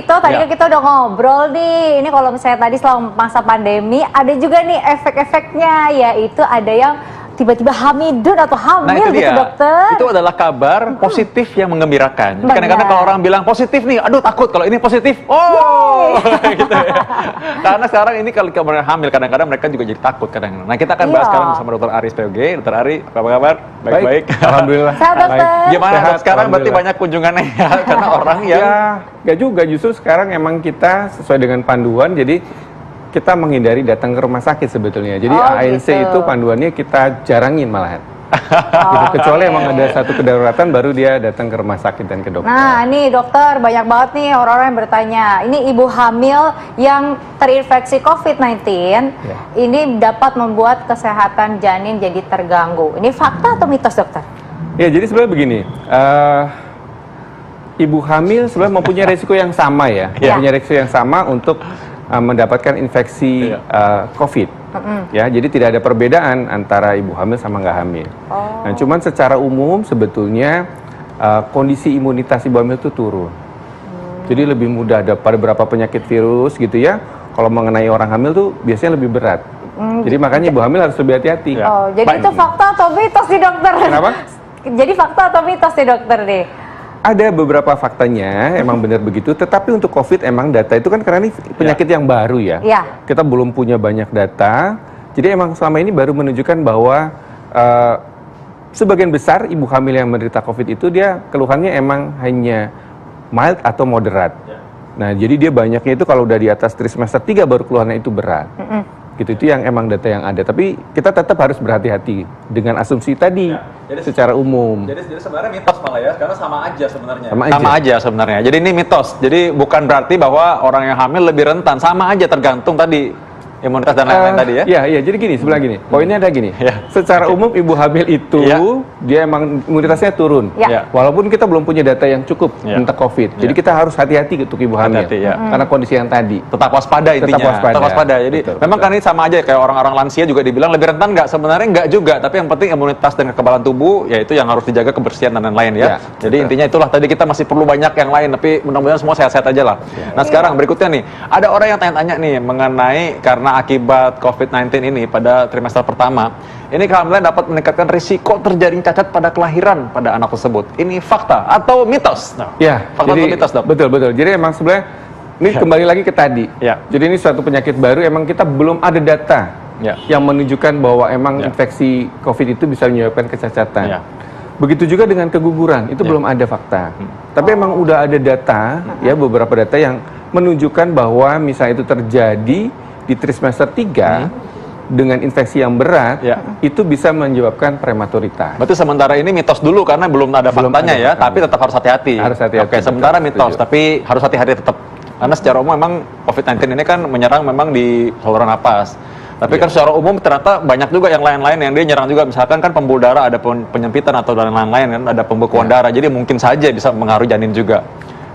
Mito, tadi kan kita udah ngobrol nih. Ini kalau misalnya tadi selama masa pandemi, ada juga nih efek-efeknya, yaitu ada yang tiba-tiba hamidun atau hamil gitu, dokter. Itu adalah kabar positif yang menggembirakan. Kadang-kadang kalau orang bilang positif nih, aduh takut. Kalau ini positif, gitu ya. Karena sekarang ini kalau kabar hamil, kadang-kadang mereka juga jadi takut kadang-kadang. Nah, kita akan bahas sekarang bersama Dr. Ari SPOG. Dr. Ari, apa kabar? Baik-baik. Alhamdulillah. Sehat, dokter. Gimana dok? Sekarang berarti banyak kunjungannya ya, karena orang yang... Ya, nggak juga. Justru sekarang emang kita sesuai dengan panduan, jadi kita menghindari datang ke rumah sakit sebetulnya. Jadi ANC itu panduannya kita jarangin malahan. Gitu. Kecuali emang ada satu kedaruratan baru dia datang ke rumah sakit dan ke dokter. Nah, nih dokter, banyak banget nih orang-orang yang bertanya. Ini ibu hamil yang terinfeksi COVID-19, ini dapat membuat kesehatan janin jadi terganggu. Ini fakta atau mitos, dokter? Ya, jadi sebenarnya begini. Ibu hamil sebenarnya mempunyai resiko yang sama ya. Mempunyai resiko yang sama untuk mendapatkan infeksi COVID. Ya, jadi tidak ada perbedaan antara ibu hamil sama nggak hamil. Nah, cuman secara umum sebetulnya kondisi imunitas ibu hamil itu turun. Jadi lebih mudah ada pada beberapa penyakit virus gitu ya. Kalau mengenai orang hamil tuh biasanya lebih berat. Jadi makanya ibu hamil harus lebih hati-hati. Jadi itu fakta atau mitos nih, dokter? Kenapa? Jadi fakta atau mitos nih, dokter nih? Ada beberapa faktanya, emang benar begitu. Tetapi untuk COVID emang data itu kan karena ini penyakit yang baru ya. Kita belum punya banyak data. Jadi emang selama ini baru menunjukkan bahwa sebagian besar ibu hamil yang menderita COVID itu dia keluhannya emang hanya mild atau moderat. Nah, jadi dia banyaknya itu kalau udah di atas trimester 3 baru keluhannya itu berat. Gitu, itu yang emang data yang ada. Tapi kita tetap harus berhati-hati dengan asumsi tadi secara umum. Jadi sebenarnya mitos malah ya, karena sama aja sebenarnya. Sama aja sebenarnya. Jadi ini mitos. Jadi bukan berarti bahwa orang yang hamil lebih rentan. Sama aja tergantung tadi imunitas dan lain-lain tadi ya. Iya, jadi gini, sebelah gini. Poinnya ada gini. Secara umum ibu hamil itu dia emang imunitasnya turun. Walaupun kita belum punya data yang cukup tentang COVID. Jadi kita harus hati-hati untuk ibu hamil. Karena kondisi yang tadi. Tetap waspada intinya. Tetap waspada. Jadi memang kan ini sama aja kayak orang-orang lansia juga dibilang lebih rentan nggak? Sebenarnya nggak juga. Tapi yang penting imunitas dan kekebalan tubuh yaitu yang harus dijaga, kebersihan dan lain-lain ya. Jadi intinya itulah, tadi kita masih perlu banyak yang lain. Tapi mudah-mudahan semua sehat-sehat aja lah. Nah sekarang berikutnya nih. Ada orang yang tanya-tanya nih mengenai karena akibat COVID-19 ini pada trimester pertama, ini kehamilan dapat meningkatkan risiko terjadinya cacat pada kelahiran pada anak tersebut. Ini fakta atau mitos? Fakta atau mitos, dok? Betul. Jadi emang sebenarnya ini kembali lagi ke tadi. Jadi ini suatu penyakit baru, emang kita belum ada data yang menunjukkan bahwa emang infeksi COVID itu bisa menyebabkan kecacatan. Begitu juga dengan keguguran, itu belum ada fakta. Tapi emang udah ada data, beberapa data yang menunjukkan bahwa misalnya itu terjadi di trimester 3 dengan infeksi yang berat, itu bisa menyebabkan prematuritas. Berarti sementara ini mitos dulu karena belum ada faktanya tapi tetap harus hati-hati. Oke, sementara mitos, tapi harus hati-hati tetap. Karena secara umum memang COVID-19 ini kan menyerang memang di saluran napas. Tapi kan secara umum ternyata banyak juga yang lain-lain yang dia nyerang juga. Misalkan kan pembuluh darah, ada penyempitan atau dan lain-lain kan, ada pembekuan darah. Jadi mungkin saja bisa mengaruhi janin juga.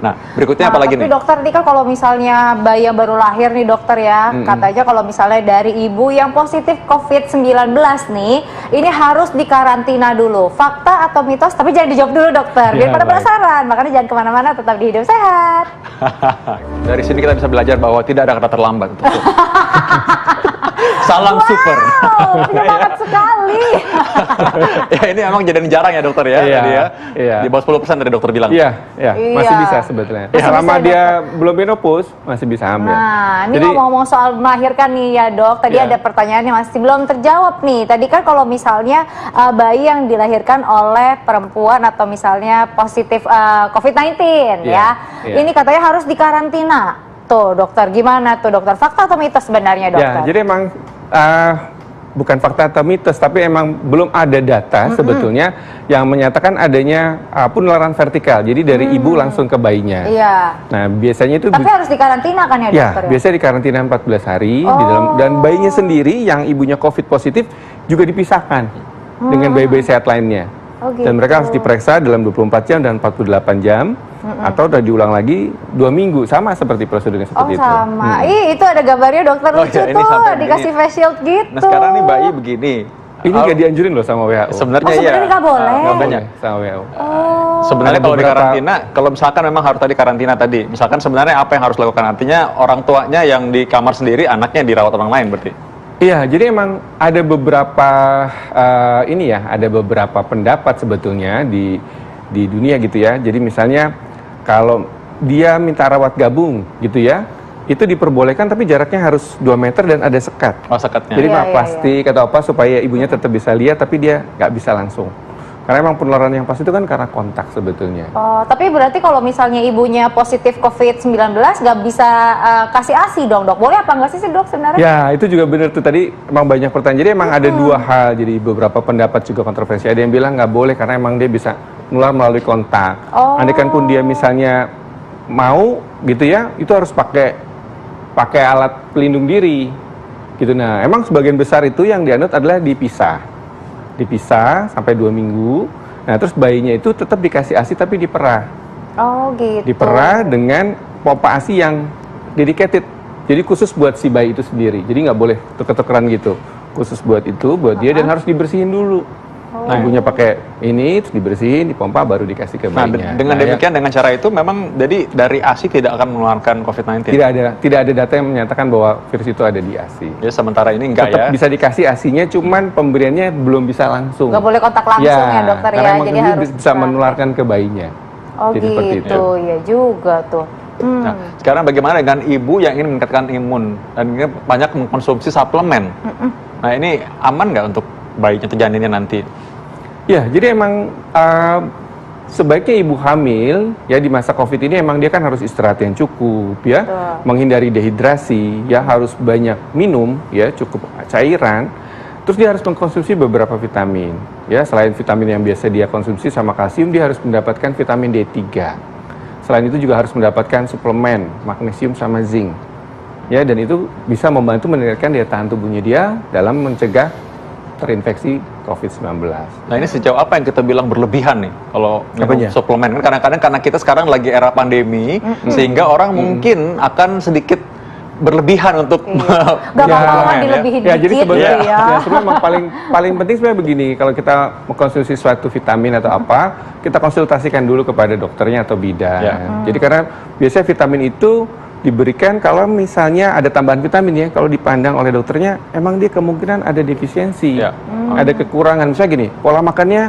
Nah, berikutnya apa lagi nih? Tapi dokter, ini kan kalau misalnya bayi yang baru lahir nih dokter ya, katanya kalau misalnya dari ibu yang positif COVID-19 nih, ini harus dikarantina dulu. Fakta atau mitos? Tapi jangan dijawab dulu dokter, biar pada penasaran. Makanya jangan kemana-mana, tetap di Hidup Sehat. Dari sini kita bisa belajar bahwa tidak ada kata terlambat. Salam super. Semangat sekali. Ya ini emang jadi jarang ya dokter ya. Di bawah 10% dari dokter bilang. Masih bisa sebetulnya. Selama dia belum menopause masih bisa hamil. Nah, ini ngomong-ngomong soal melahirkan nih ya dok. Tadi ada pertanyaan yang masih belum terjawab nih. Tadi kan kalau misalnya bayi yang dilahirkan oleh perempuan atau misalnya positif COVID-19 ini katanya harus dikarantina. Tuh dokter, gimana tuh dokter? Fakta atau mitos sebenarnya dokter? Jadi emang bukan fakta atau mitos, tapi emang belum ada data sebetulnya yang menyatakan adanya penularan vertikal. Jadi dari ibu langsung ke bayinya. Nah biasanya itu. Tapi harus dikarantina kan ya dokter? Biasanya dikarantina 14 hari di dalam, dan bayinya sendiri yang ibunya COVID positif juga dipisahkan dengan bayi-bayi sehat lainnya. Dan mereka harus diperiksa dalam 24 jam dan 48 jam. Atau udah diulang lagi 2 minggu, sama seperti prosedurnya seperti itu. Sama. Itu ada gambarnya dokter lucu tuh, dikasih face shield gitu. Nah sekarang nih bayi begini, Ini nggak dianjurin loh sama WHO. Sebenarnya sebenarnya nggak boleh. Nggak boleh sama WHO. Sebenarnya kalau di karantina, kalau misalkan memang harus tadi karantina tadi, misalkan sebenarnya apa yang harus dilakukan? Artinya orang tuanya yang di kamar sendiri, anaknya dirawat orang lain berarti? Iya, jadi emang ada beberapa ada beberapa pendapat sebetulnya di dunia gitu ya. Jadi misalnya kalau dia minta rawat gabung gitu ya, itu diperbolehkan tapi jaraknya harus 2 meter dan ada sekat. Oh, sekatnya. Jadi plastik atau apa supaya ibunya tetap bisa lihat tapi dia nggak bisa langsung. Karena emang penularan yang pas itu kan karena kontak sebetulnya. Oh, tapi berarti kalau misalnya ibunya positif COVID-19 nggak bisa kasih ASI dong, Dok? Boleh apa nggak sih, Dok, sebenarnya? Ya, itu juga benar tuh. Tadi emang banyak pertanyaan. Jadi emang ada dua hal. Jadi beberapa pendapat juga kontroversi. Ada yang bilang nggak boleh karena emang dia bisa menular melalui kontak. Andaikan pun dia misalnya mau gitu ya, itu harus pakai alat pelindung diri. Gitu. Nah, emang sebagian besar itu yang dianut adalah dipisah sampai 2 minggu. Nah, terus bayinya itu tetap dikasih ASI tapi diperah. Oh, gitu. Diperah dengan pompa ASI yang dedicated. Jadi khusus buat si bayi itu sendiri. Jadi nggak boleh tuker-tukeran gitu. Khusus buat itu, buat dia dan harus dibersihin dulu. Nah, ibunya pakai ini, terus dibersihin, dipompa, baru dikasih ke bayinya. Nah, dengan demikian, dengan cara itu memang jadi dari ASI tidak akan menularkan COVID-19? Tidak ada data yang menyatakan bahwa virus itu ada di ASI. Ya, sementara ini enggak. Tetap bisa dikasih ASI-nya, cuman pemberiannya belum bisa langsung. Nggak boleh kontak langsung ya, dokter ya? Jadi harus bisa menularkan ke bayinya. Oh, jadi gitu, ya juga tuh. Nah, sekarang bagaimana dengan ibu yang ingin meningkatkan imun dan ingin banyak mengkonsumsi suplemen? Nah, ini aman nggak untuk bayinya atau janinnya nanti? Ya, jadi emang sebaiknya ibu hamil ya di masa COVID ini emang dia kan harus istirahat yang cukup ya, menghindari dehidrasi ya, harus banyak minum ya, cukup cairan. Terus dia harus mengkonsumsi beberapa vitamin ya, selain vitamin yang biasa dia konsumsi sama kalsium, dia harus mendapatkan vitamin D3. Selain itu juga harus mendapatkan suplemen magnesium sama zinc ya, dan itu bisa membantu meningkatkan daya tahan tubuhnya dia dalam mencegah terinfeksi COVID-19. Nah, ini sejauh apa yang kita bilang berlebihan nih kalau minum suplemen? Kan kadang-kadang karena kita sekarang lagi era pandemi, sehingga orang mungkin akan sedikit berlebihan untuk nggak apa-apa dilebihin dikit. Jadi sebenarnya sebenarnya paling penting sebenarnya begini, kalau kita mengkonsumsi suatu vitamin atau apa, kita konsultasikan dulu kepada dokternya atau bidan. Jadi karena biasanya vitamin itu diberikan kalau misalnya ada tambahan vitamin ya, kalau dipandang oleh dokternya emang dia kemungkinan ada defisiensi, ada kekurangan. Misalnya gini, pola makannya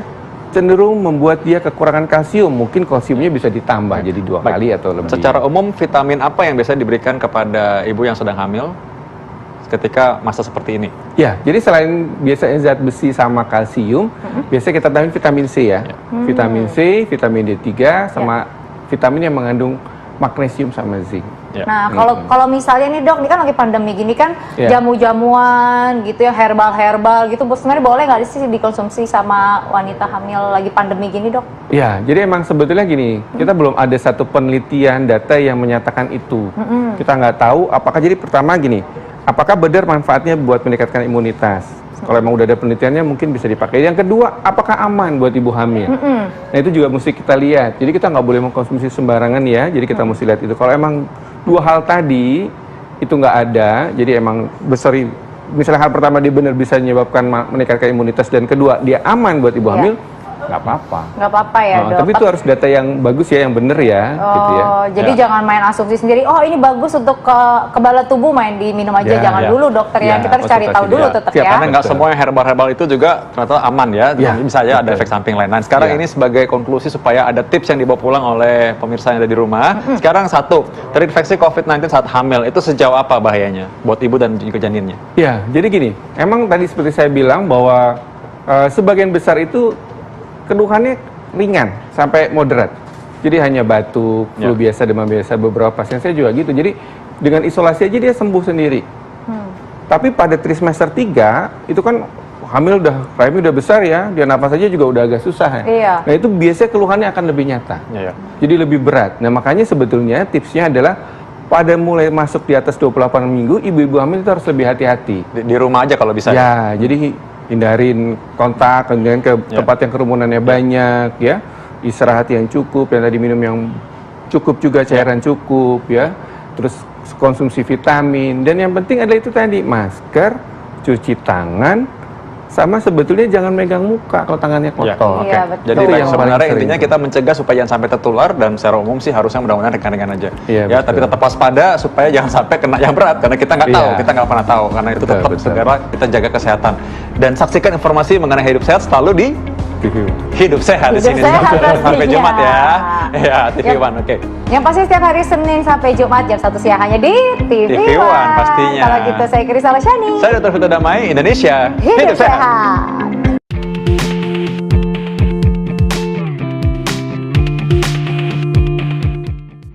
cenderung membuat dia kekurangan kalsium, mungkin kalsiumnya bisa ditambah jadi 2 kali atau lebih. Secara umum vitamin apa yang biasa diberikan kepada ibu yang sedang hamil ketika masa seperti ini? Ya, jadi selain biasanya zat besi sama kalsium, biasanya kita tambahin vitamin C ya. Vitamin C, vitamin D3 sama vitamin yang mengandung magnesium sama zinc. Nah, kalau misalnya nih, Dok, ini kan lagi pandemi gini kan, jamu-jamuan gitu ya, herbal gitu, sebenarnya boleh nggak sih dikonsumsi sama wanita hamil lagi pandemi gini, Dok? Ya, jadi emang sebetulnya gini, kita belum ada satu penelitian data yang menyatakan itu. Kita nggak tahu apakah, jadi pertama gini, apakah benar manfaatnya buat meningkatkan imunitas? Kalau emang udah ada penelitiannya mungkin bisa dipakai. Yang kedua, apakah aman buat ibu hamil? Nah, itu juga mesti kita lihat. Jadi kita nggak boleh mengkonsumsi sembarangan ya. Jadi kita mesti lihat itu. Kalau emang 2 hal tadi itu nggak ada, jadi emang misalnya hal pertama dia benar bisa menyebabkan meningkatkan imunitas, dan kedua dia aman buat ibu hamil, nggak apa-apa. Nggak apa-apa ya, Dok. Tapi itu harus data yang bagus ya, yang bener ya. Gitu ya. Jadi jangan main asumsi sendiri. Oh, ini bagus untuk kekebalan tubuh, main diminum aja. Jangan dulu, dokter ya. Kita harus cari tahu dulu tetap ya. Karena nggak semua yang herbal itu juga ternyata aman ya. Bisa aja ada efek samping lain. Nah, sekarang ini sebagai konklusi supaya ada tips yang dibawa pulang oleh pemirsa yang ada di rumah. Sekarang satu, terinfeksi COVID-19 saat hamil itu sejauh apa bahayanya buat ibu dan juga janinnya? Ya, jadi gini. Emang tadi seperti saya bilang bahwa sebagian besar itu keluhannya ringan sampai moderat. Jadi hanya batuk, flu biasa, demam biasa. Beberapa pasien saya juga gitu. Jadi dengan isolasi aja dia sembuh sendiri. Tapi pada trimester 3 itu kan hamil rahimnya udah besar ya, dia napas aja juga udah agak susah ya. Nah, itu biasanya keluhannya akan lebih nyata. Jadi lebih berat. Nah, makanya sebetulnya tipsnya adalah pada mulai masuk di atas 28 minggu, ibu-ibu hamil itu harus lebih hati-hati. Di rumah aja kalau bisa. Ya, jadi hindarin kontak, kemudian ke tempat yang kerumunannya banyak ya, istirahat yang cukup, dan tadi minum yang cukup juga, cairan cukup ya, terus konsumsi vitamin, dan yang penting adalah itu tadi, masker, cuci tangan, Sama sebetulnya jangan megang muka kalau tangannya kotor. Iya, betul. Jadi sebenarnya intinya kita mencegah supaya jangan sampai tertular, dan secara umum sih harusnya mudah-mudahan ringan-ringan aja. Ya, tapi tetap waspada supaya jangan sampai kena yang berat, karena kita nggak tahu, kita nggak pernah tahu, karena itu tetap segera kita jaga kesehatan. Dan saksikan informasi mengenai hidup sehat selalu di Hidup Sehat di sini sampai Jumat ya. Ya, TV One. Oke. Yang pasti setiap hari Senin sampai Jumat jam 1 siang hanya di TV One pastinya. Kalau gitu saya Krisa Lasyani. Saya Dr. Vito Damai, Indonesia Hidup Sehat.